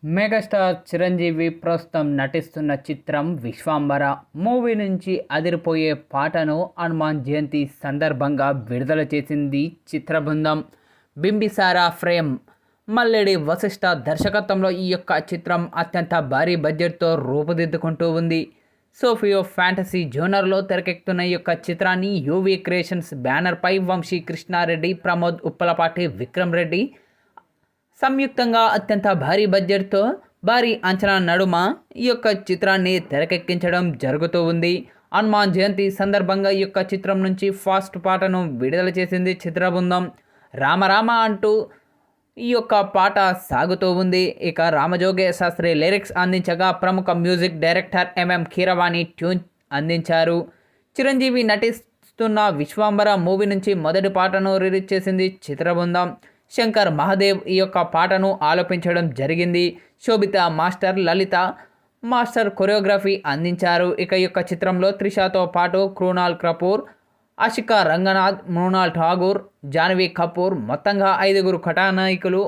Megastar Chiranjeevi ప్రస్తుతం నటిస్తున్న చిత్రం విశ్వాంబర మూవీ నుంచి అదిరిపోయే పాటను హనుమాన్ జయంతి సందర్భంగా విడుదల చేసింది చిత్ర బృందం. బింబిసారా ఫ్రేమ్ మల్లెడి వశిష్ఠ దర్శకత్వంలో ఈ యొక్క చిత్రం అత్యంత భారీ బడ్జెట్తో రూపుదిద్దుకుంటూ ఉంది. సోఫియో ఫ్యాంటసీ జోనర్లో తెరకెక్కుతున్న ఈ యొక్క చిత్రాన్ని యూవీ క్రియేషన్స్ బ్యానర్పై వంశీ కృష్ణారెడ్డి, ప్రమోద్ ఉప్పలపాటి, విక్రమ్ రెడ్డి సంయుక్తంగా అత్యంత భారీ బడ్జెట్తో భారీ అంచనా నడుమ ఈ యొక్క చిత్రాన్ని తెరకెక్కించడం జరుగుతూ ఉంది. హనుమాన్ జయంతి సందర్భంగా ఈ యొక్క చిత్రం నుంచి ఫస్ట్ పాటను విడుదల చేసింది చిత్ర బృందం. రామరామ అంటూ ఈ యొక్క పాట సాగుతూ ఉంది. ఇక రామజోగే శాస్త్రి లిరిక్స్ అందించగా ప్రముఖ music director MM Keeravani tune అందించారు. చిరంజీవి నటిస్తున్న విశ్వాంబర మూవీ నుంచి మొదటి పాటను రిలీజ్ చేసింది చిత్ర బృందం. శంకర్ మహాదేవ్ ఈ యొక్క పాటను ఆలపించడం జరిగింది. శోభిత మాస్టర్, లలిత మాస్టర్ కొరియోగ్రఫీ అందించారు. ఇక ఈ యొక్క చిత్రంలో త్రిషాతో పాటు క్రూనాల్ కపూర్, ఆషికా రంగనాథ్, మృణాల్ ఠాగూర్, జాన్వీ కపూర్ మొత్తంగా 5 కథానాయకులు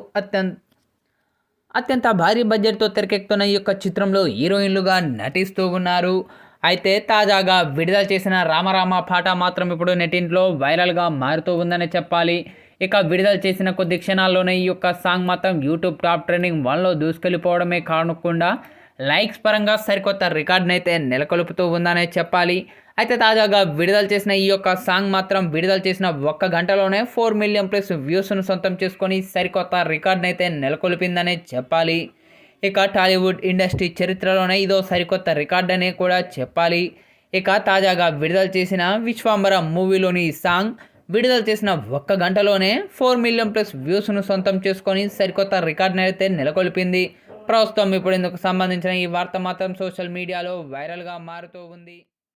అత్యంత భారీ బడ్జెట్తో తెరకెక్కుతున్న ఈ యొక్క చిత్రంలో హీరోయిన్లుగా నటిస్తూ ఉన్నారు. అయితే తాజాగా విడుదల చేసిన రామరామ పాట మాత్రం ఇప్పుడు నెట్టింట్లో వైరల్గా మారుతూ ఉందని చెప్పాలి. ఇక విడుదల చేసిన కొద్ది క్షణాల్లోనే ఈ యొక్క సాంగ్ మాత్రం యూట్యూబ్ టాప్ ట్రెండింగ్ 1లో దూసుకెళ్ళిపోవడమే కాకుండా లైక్స్ పరంగా సరికొత్త రికార్డును అయితే నెలకొల్పుతూ ఉందనే చెప్పాలి. అయితే తాజాగా విడుదల చేసిన ఈ యొక్క సాంగ్ మాత్రం విడుదల చేసిన 1 గంటలోనే 4 మిలియన్ ప్లస్ వ్యూస్ను సొంతం చేసుకొని సరికొత్త రికార్డును అయితే నెలకొల్పిందనే చెప్పాలి. ఇక టాలీవుడ్ ఇండస్ట్రీ చరిత్రలోనే ఇదో సరికొత్త రికార్డ్ అనే కూడా చెప్పాలి. ఇక తాజాగా విడుదల చేసిన విశ్వాంబర మూవీలోని సాంగ్ విడుదల చేసిన 1 గంటలోనే 4 మిలియన్ ప్లస్ వ్యూస్ను సొంతం చేసుకొని సరికొత్త రికార్డును అయితే నెలకొల్పింది. ప్రస్తుతం ఇప్పుడు ఇందుకు సంబంధించిన ఈ వార్త మాత్రం సోషల్ మీడియాలో వైరల్గా మారుతూ ఉంది.